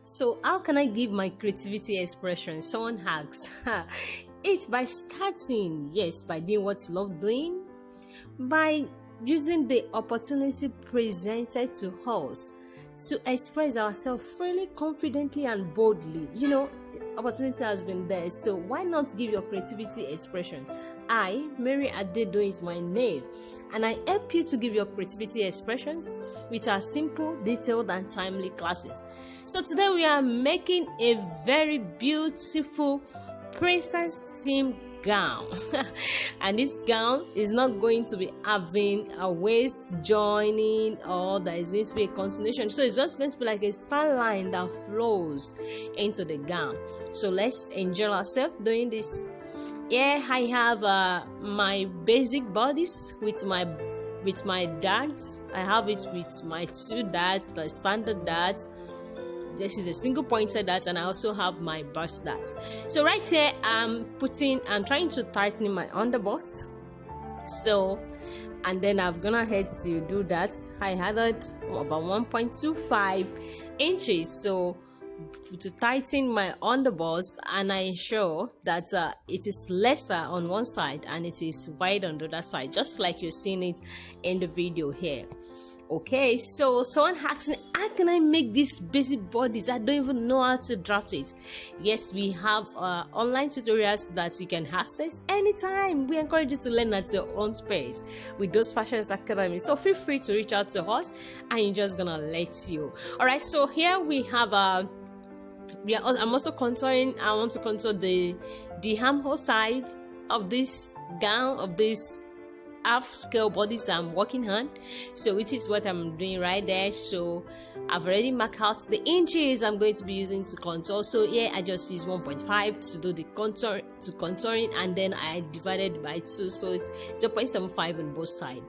So how can I give my creativity expression? Someone asks. It's by starting, yes, by doing what you love doing, by using the opportunity presented to us to express ourselves freely, confidently, and boldly. Opportunity has been there, so why not give your creativity expressions? Mary Adedo is my name, and I help you to give your creativity expressions with our simple, detailed, and timely classes. So today we are making a very beautiful princess seam gown and this gown is not going to be having a waist joining, or there is going to be a continuation. So it's just going to be like a star line that flows into the gown. So let's enjoy ourselves doing this. Here I have my basic bodice with my darts. I have it with my 2 darts, the standard darts. This is a single pointed dart, and I also have my bust dart. So right here I'm trying to tighten my underbust. So, and then I've gone ahead to do that. I added about 1.25 inches so to tighten my underbust, and I ensure that it is lesser on one side and it is wide on the other side, just like you're seeing it in the video here. Okay, so someone asked me, how can I make these basic bodies? I don't even know how to draft it. Yes, we have online tutorials that you can access anytime. We encourage you to learn at your own space with Those Fashions Academy. So feel free to reach out to us, and you're just gonna let you. All right, so here we have I'm also contouring. I want to contour the armhole side of this gown, of this half scale bodies I'm working on. So which is what I'm doing right there. So I've already marked out the inches I'm going to be using to contour. So here I just use 1.5 to do the contouring, and then I divided by 2, so it's 0.75 on both sides.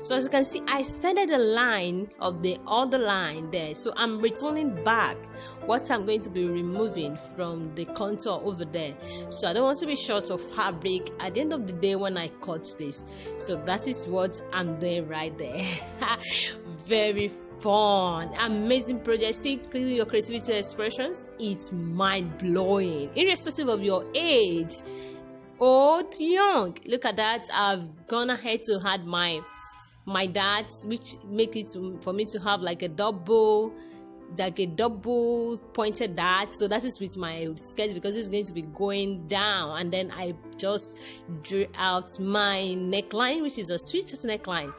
So as you can see, I extended the line of the other line there. So I'm returning back what I'm going to be removing from the contour over there. So I don't want to be short of fabric at the end of the day when I cut this. So that is what I'm doing right there. Very fun, amazing project. See your creativity expressions. It's mind-blowing, irrespective of your age, old, young. Look at that. I've gone ahead to add my darts, which make it for me to have like a double pointed dart. So that is with my skirt, because it's going to be going down, and then I just drew out my neckline, which is a sweetest neckline.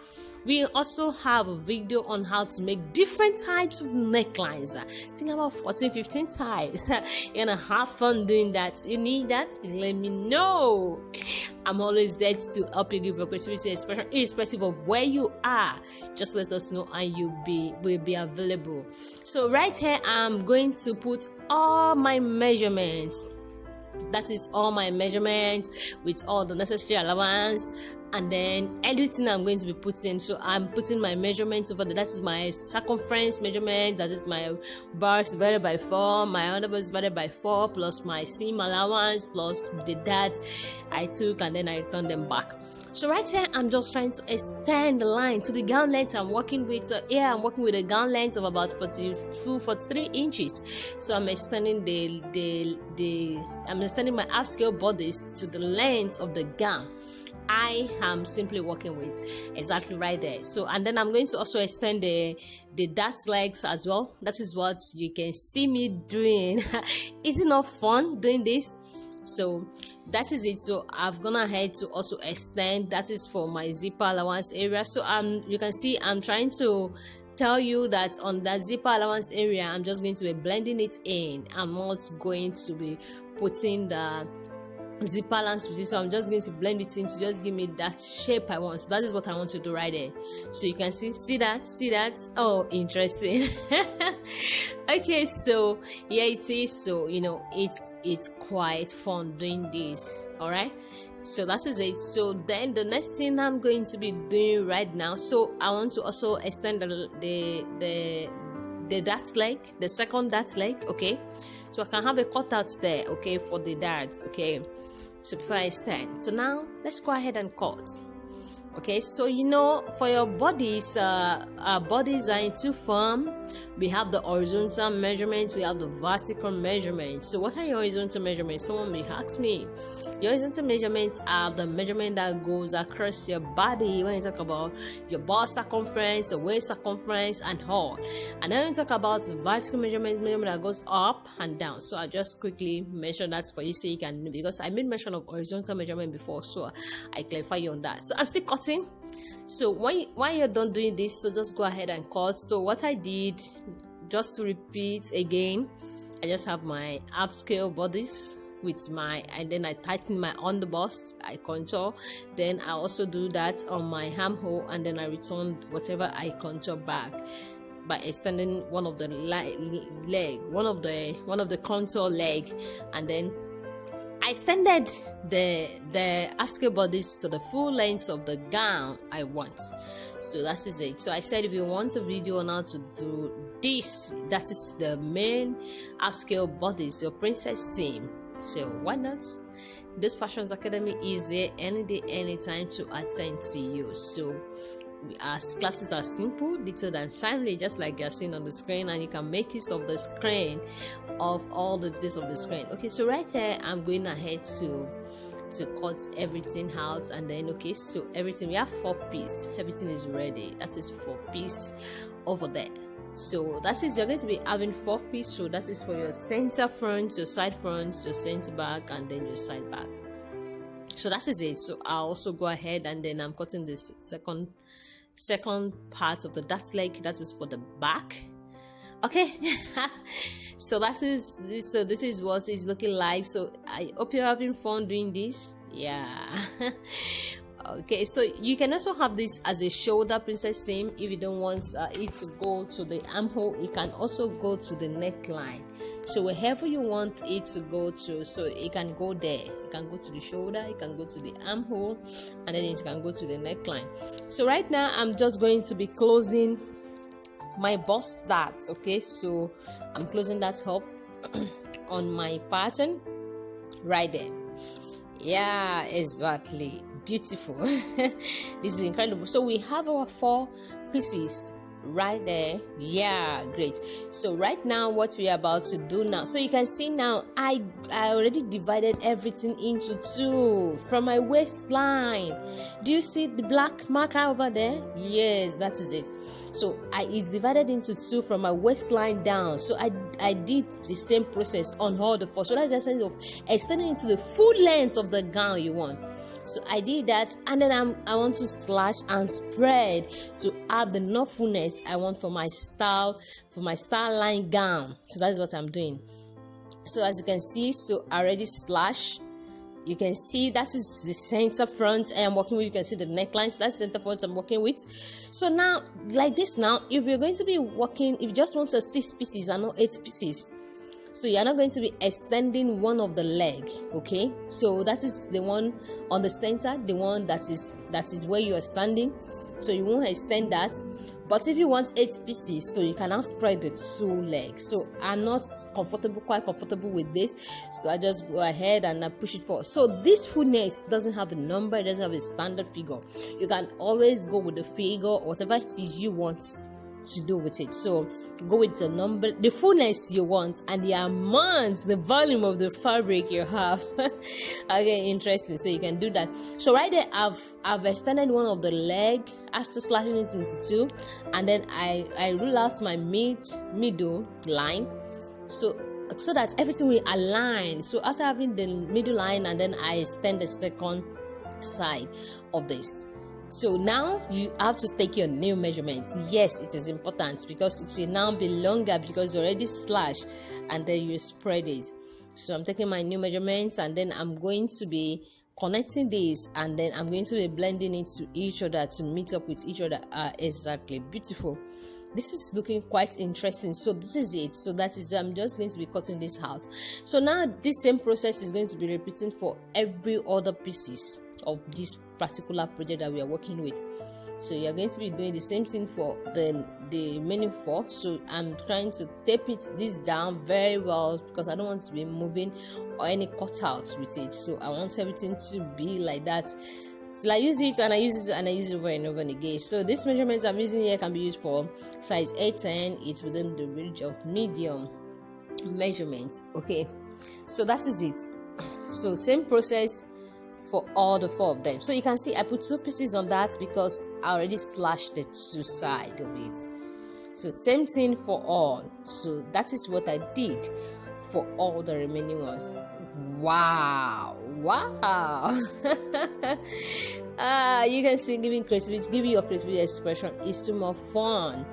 We also have a video on how to make different types of necklines. Think about 14-15 types. You're gonna have fun doing that. You need that? Let me know. I'm always there to help you give your creativity expression, irrespective of where you are. Just let us know, and will be available. So right here, I'm going to put all my measurements. That is all my measurements with all the necessary allowance, and then everything I'm going to be putting. So I'm putting my measurements over there. That is my circumference measurement, that is my bars divided by 4, my underbust divided by 4, plus my seam allowance, plus the darts I took, and then I returned them back. So right here, I'm just trying to extend the line to the gown length I'm working with. Here I'm working with a gown length of about 42-43 inches. So I'm extending I'm extending my half scale bodice to the length of the gown I am simply working with, exactly right there. So, and then I'm going to also extend the dart legs as well. That is what you can see me doing. Is it not fun doing this? So that is it. So I've gone ahead to also extend. That is for my zipper allowance area. So you can see I'm trying to tell you that on that zipper allowance area, I'm just going to be blending it in. I'm not going to be putting the zipper allowance with it, so I'm just going to blend it in to just give me that shape I want. So that is what I want to do right there. So you can see that. Oh, interesting. Okay, so yeah, it is. So it's quite fun doing this. All right, so that is it. So then the next thing I'm going to be doing right now, so I want to also extend the dart leg, the second dart leg. Okay, so I can have a cutout there, okay, for the darts. Okay, so before I extend, so now let's go ahead and cut. Okay, so you know, for your bodies, our bodies are in two form. We have the horizontal measurements, we have the vertical measurements. So what are your horizontal measurements? Someone may ask me. Your horizontal measurements are the measurement that goes across your body when you talk about your bust circumference, your waist circumference, and all. And then when you talk about the vertical measurement that goes up and down. So I just quickly measure that for you so you can know, because I made mention of horizontal measurement before, so I clarify you on that. So I'm still cutting. So when you're done doing this, so just go ahead and cut. So what I did, just to repeat again, I just have my half scale bodice with my, and then I tighten my on the bust, I contour, then I also do that on my armhole, and then I return whatever I contour back by extending one of the leg, one of the contour leg, and then I extended the half scale bodice to the full length of the gown I want. So that is it. So I said, if you want a video on how to do this, that is the main half scale bodice, your princess seam. So why not? This Fashions Academy is here any day, anytime to attend to you. So our classes are simple, detailed, and timely, just like you're seeing on the screen, and you can make use of the screen, of all the details of the screen. Okay, so right here I'm going ahead to cut everything out, and then okay, so everything, we have 4 pieces, everything is ready. That is 4 pieces over there. So that is, you're going to be having 4 pieces. So that is for your center front, your side front, your center back, and then your side back. So that is it. So I'll also go ahead and then I'm cutting this second part of the that leg, that is for the back. Okay. So this is what it's looking like. So I hope you're having fun doing this. Yeah. Okay, so you can also have this as a shoulder princess seam. If you don't want it to go to the armhole, it can also go to the neckline. So wherever you want it to go to, so it can go there. It can go to the shoulder, it can go to the armhole, and then it can go to the neckline. So right now I'm just going to be closing my bust that. Okay, so I'm closing that up on my pattern right there. Yeah, exactly. Beautiful. This is incredible. So we have our 4 pieces right there. Yeah, great. So right now what we are about to do now, so you can see now I already divided everything into 2 from my waistline. Do you see the black marker over there? Yes, that is it. So it's divided into 2 from my waistline down. So I did the same process on all the 4. So that's the sense of extending into the full length of the gown you want. So I did that, and then I want to slash and spread to add the enough fullness I want for my style line gown. So that's what I'm doing. So as you can see, so I already slash. You can see that is the center front I am working with. You can see the necklines. That's the center front I'm working with. So now, like this now, if you're going to be working, if you just want 6 pieces and not 8 pieces, so you're not going to be extending one of the leg. Okay, so that is the one on the center, the one that is where you are standing. So you won't extend that. But if you want 8 pieces, so you can now spread the 2 legs. So I'm not quite comfortable with this, so I just go ahead and I push it forward. So this fullness doesn't have a number, it doesn't have a standard figure. You can always go with the figure, whatever it is you want to do with it. So go with the number, the fullness you want, and the amount, the volume of the fabric you have. Okay, interesting. So you can do that. So right there I've extended one of the leg after slashing it into 2, and then I rule out my middle line, so that everything will align. So after having the middle line, and then I extend the second side of this. So now you have to take your new measurements. Yes, it is important because it will now be longer because you already slashed and then you spread it. So I'm taking my new measurements, and then I'm going to be connecting this, and then I'm going to be blending it to each other to meet up with each other. Exactly, beautiful. This is looking quite interesting. So this is it. So that is, I'm just going to be cutting this out. So now this same process is going to be repeating for every other pieces of this particular project that we are working with. So you're going to be doing the same thing for the remaining 4. So I'm trying to tape this down very well because I don't want to be moving or any cutouts with it. So I want everything to be like that till I use it and I use it and I use it over and over again. So this measurement I'm using here can be used for size 8-10. It's within the range of medium measurement. Okay, so that is it. So same process for all the 4 of them. So you can see I put 2 pieces on that because I already slashed the 2 sides of it. So same thing for all. So that is what I did for all the remaining ones. Wow. You can see giving your creativity expression is so more fun.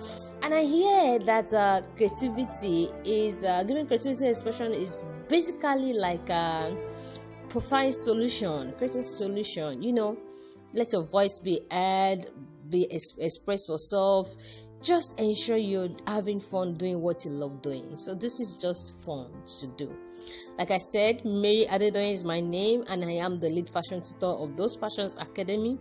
And I hear that giving creativity expression is basically like providing solution, creating solution. Let your voice be heard, express yourself. Just ensure you're having fun doing what you love doing. So this is just fun to do. Like I said, Mary Adedoyin is my name, and I am the lead fashion tutor of Those Fashions Academy.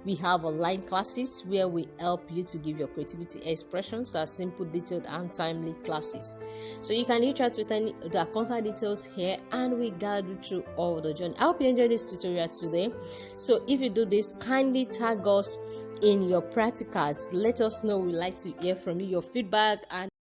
We have online classes where we help you to give your creativity expressions as simple, detailed, and timely classes. So you can reach out with the contact details here, and we guide you through all the journey. I hope you enjoyed this tutorial today. So if you do this, kindly tag us in your practicals. Let us know. We like to hear from you, your feedback, and